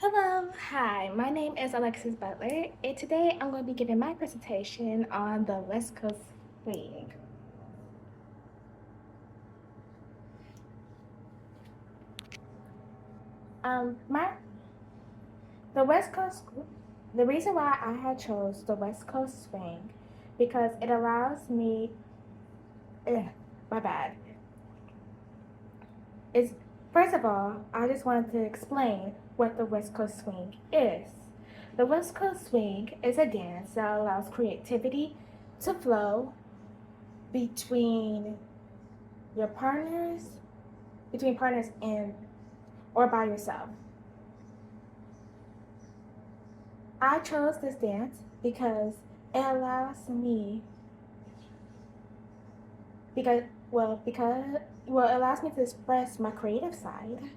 Hello, hi, my name is Alexis Butler, and today I'm going to be giving my presentation on the West Coast Swing. My the West Coast, the reason why I had chose the West Coast Swing because it allows me, my bad, is first of all, I just wanted to explain what the West Coast Swing is. The West Coast Swing is a dance that allows creativity to flow between your partners, between partners and or by yourself. I chose this dance because it allows me because it allows me to express my creative side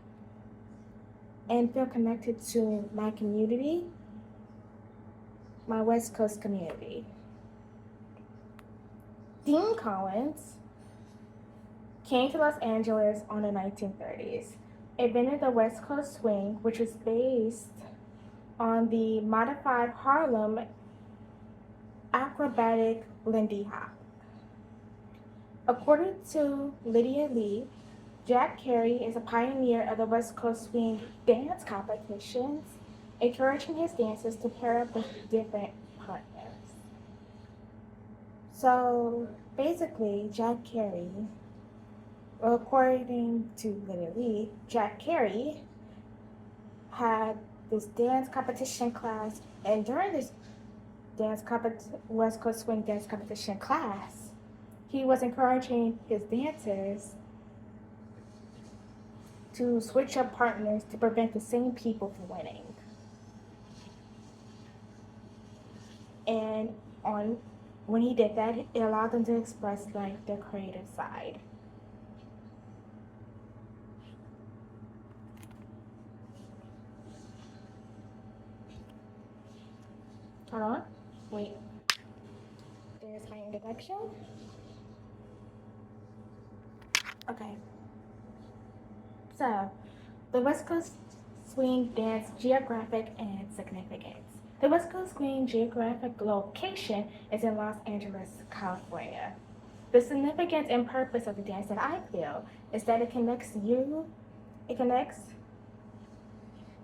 and feel connected to my community, my West Coast community. Dean Collins came to Los Angeles on the 1930s, invented the West Coast Swing, which was based on the modified Harlem acrobatic Lindy Hop. According to Lydia Lee, Jack Carey is a pioneer of the West Coast swing dance competitions, encouraging his dancers to pair up with different partners. So basically, Jack Carey, well, according to Lydia Lee, Jack Carey had this dance competition class, and during this West Coast swing dance competition class, he was encouraging his dancers to switch up partners to prevent the same people from winning. And on when he did that, it allowed them to express like their creative side. Hold on, wait. There's my introduction. Okay. So, the West Coast Swing Dance Geographic and Significance. The West Coast Swing geographic location is in Los Angeles, California. The significance and purpose of the dance that I feel is that it connects,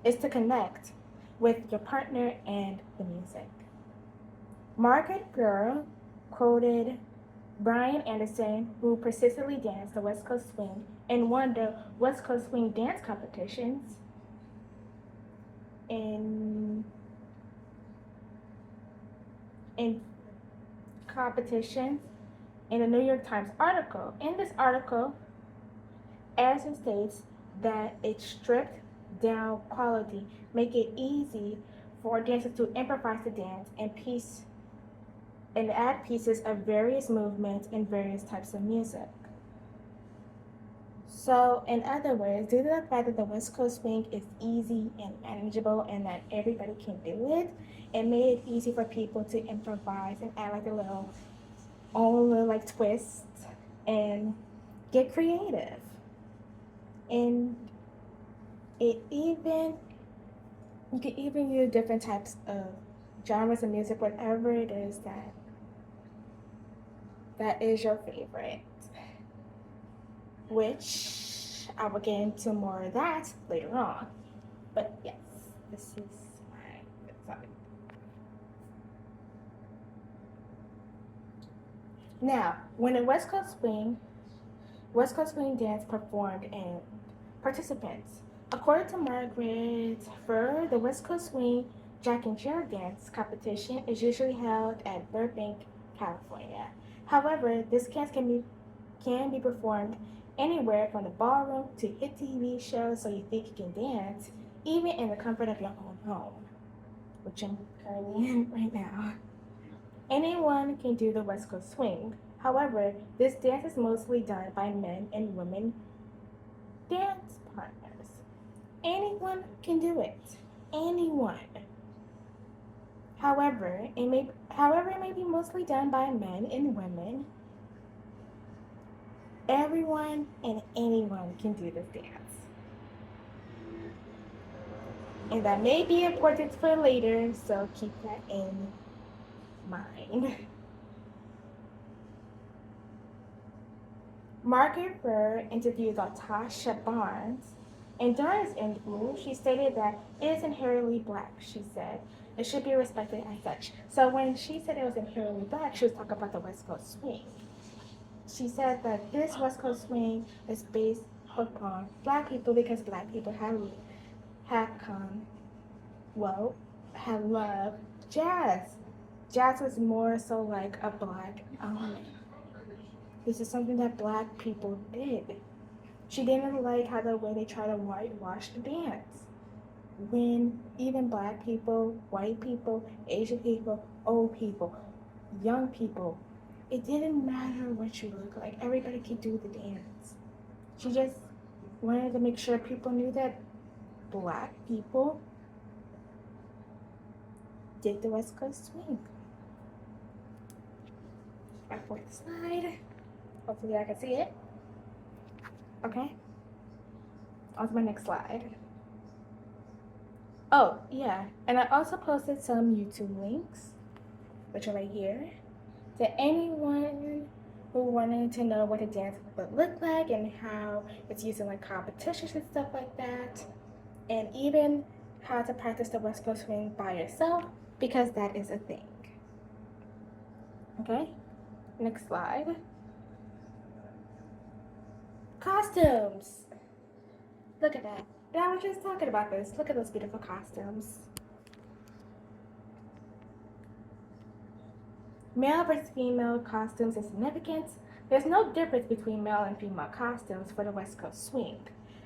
is to connect with your partner and the music. Margaret Burr quoted Brian Anderson, who persistently danced the West Coast Swing and won the West Coast Swing dance competitions in in competitions in the New York Times article. In this article, Anderson states that its stripped down quality make it easy for dancers to improvise the dance and add pieces of various movements and various types of music. So, in other words, due to the fact that the West Coast swing is easy and manageable and that everybody can do it, it made it easy for people to improvise and add like a little own little like twist and get creative. And it even you can even use different types of genres of music, whatever it is that is your favorite. Which I will get into more of that later on. But yes, this is my sorry. Now, when the West Coast Swing dance performed and participants. According to Margaret Furr, the West Coast Swing Jack and Jill dance competition is usually held at Burbank, California. However, this dance can be performed anywhere from the ballroom to hit TV shows so you think you can dance, even in the comfort of your own home, which I'm currently in right now. Anyone can do the West Coast Swing. However, this dance is mostly done by men and women dance partners. Anyone can do it. Anyone. However, it may be mostly done by men and women. Everyone and anyone can do this dance. And that may be important for later, so keep that in mind. Margaret Burr interviewed Latasha Barnes, and during this interview, she stated that it is inherently black, she said. It should be respected as such. So when she said it was inherently black, she was talking about the West Coast swing. She said that this West Coast swing is based upon black people because black people have come, well, have loved jazz. Jazz was more so like a black element. This is something that black people did. She didn't like how the way they try to whitewash the dance. When even black people, white people, Asian people, old people, young people, it didn't matter what you look like. Everybody could do the dance. She just wanted to make sure people knew that black people did the West Coast swing. My fourth slide. Hopefully I can see it. Okay. On to my next slide. Oh, yeah. And I also posted some YouTube links, which are right here, to anyone who wanted to know what a dance would look like and how it's used in like competitions and stuff like that. And even how to practice the West Coast swing by yourself, because that is a thing. Okay, next slide. Costumes. Look at that. And I was just talking about this. Look at those beautiful costumes. Male versus female costumes and significance. There's no difference between male and female costumes for the West Coast swing.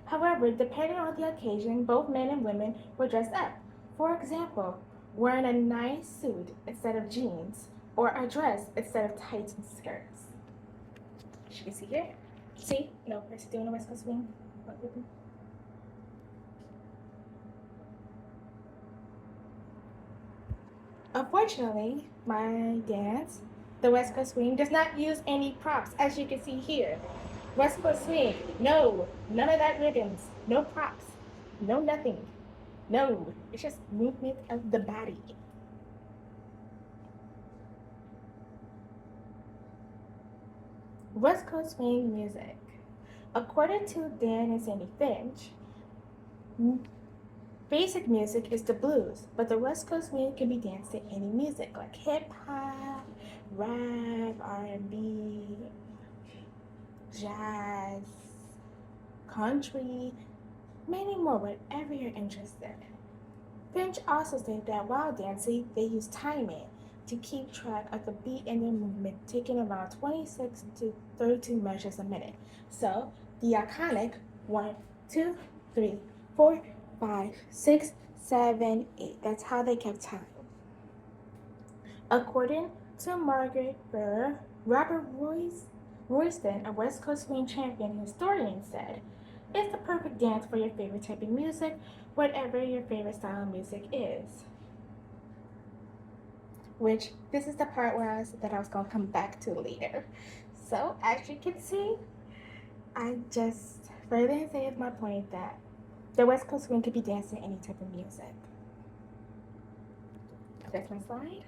However, depending on the occasion, both men and women will dress up. For example, wearing a nice suit instead of jeans, or a dress instead of tights and skirts. As you can see here. See? No, we're doing the West Coast swing. Unfortunately, my dance, the West Coast swing, does not use any props, as you can see here. West Coast swing, no, none of that ribbons, no props, no nothing. No, it's just movement of the body. West Coast swing music. According to Dan and Sandy Finch, basic music is the blues, but the West Coast swing can be danced to any music like hip hop, rap, R&B, jazz, country, many more, whatever you're interested. Finch also stated that while dancing, they use timing to keep track of the beat and the movement, taking around 26 to 32 measures a minute. So the iconic 1, 2, 3, 4, 5, 6, 7, 8. That's how they kept time. According to Margaret Burr, Robert Royston, a West Coast swing champion historian, said, "It's the perfect dance for your favorite type of music, whatever your favorite style of music is." Which, this is the part where I said that I was going to come back to later. So, as you can see, I just further enhanced my point that the West Coast swing could be danced to any type of music. That's my slide.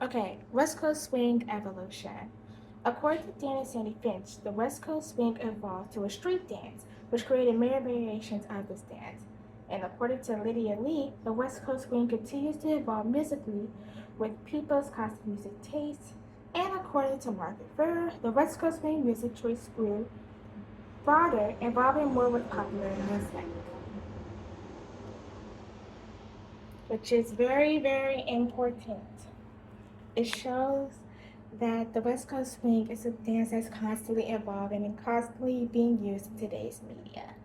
Okay, West Coast swing evolution. According to Dan and Sandy Finch, the West Coast swing evolved to a street dance, which created many variations of this dance. And according to Lydia Lee, the West Coast swing continues to evolve musically with people's custom music tastes. And according to Margaret Burr, the West Coast swing music choice grew broader, involving more with popular music. Which is very, very important. It shows that the West Coast swing is a dance that's constantly evolving and constantly being used in today's media.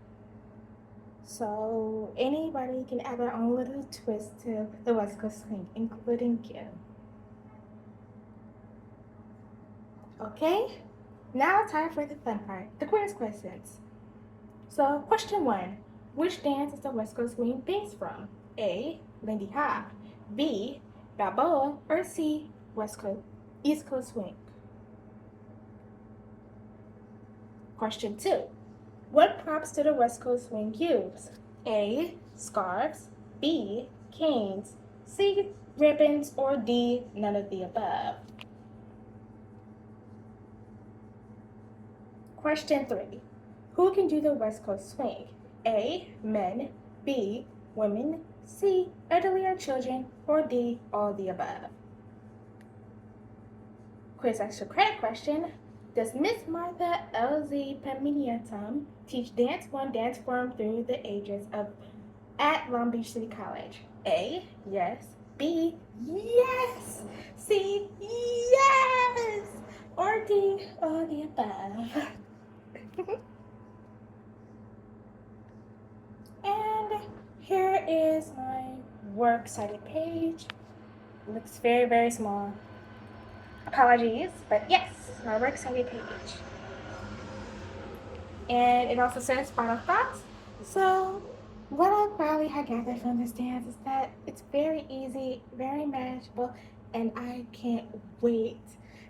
So anybody can add their own little twist to the West Coast swing, including you. Okay, now time for the fun part, the quiz questions. So question 1, which dance is the West Coast swing based from? A, Lindy Hop, B, Balboa, or C, East Coast swing? Question 2, What props do the West Coast Swing use? A. Scarves. B. Canes. C. Ribbons. Or D. None of the above. Question 3. Who can do the West Coast Swing? A. Men. B. Women. C. Elderly or children. Or D. All the above. Quiz extra credit question. Does Miss Martha L.Z. Peminiatum teach Dance 1 dance form through the ages of at Long Beach City College? A. Yes. B. Yes. C. Yes. Or D. All the above. And here is my works cited page. It looks very, very small. Apologies, but yes, my works cited page. And it also says final thoughts. So what I probably had gathered from this dance is that it's very easy, very manageable, and I can't wait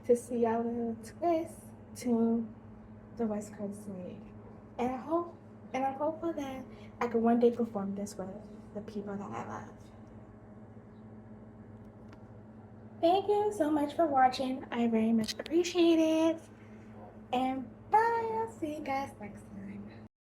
to see our little twist to the West Coast Swing. And I'm hopeful that I can one day perform this with the people that I love. Thank you so much for watching. I very much appreciate it. And bye. I'll see you guys next time.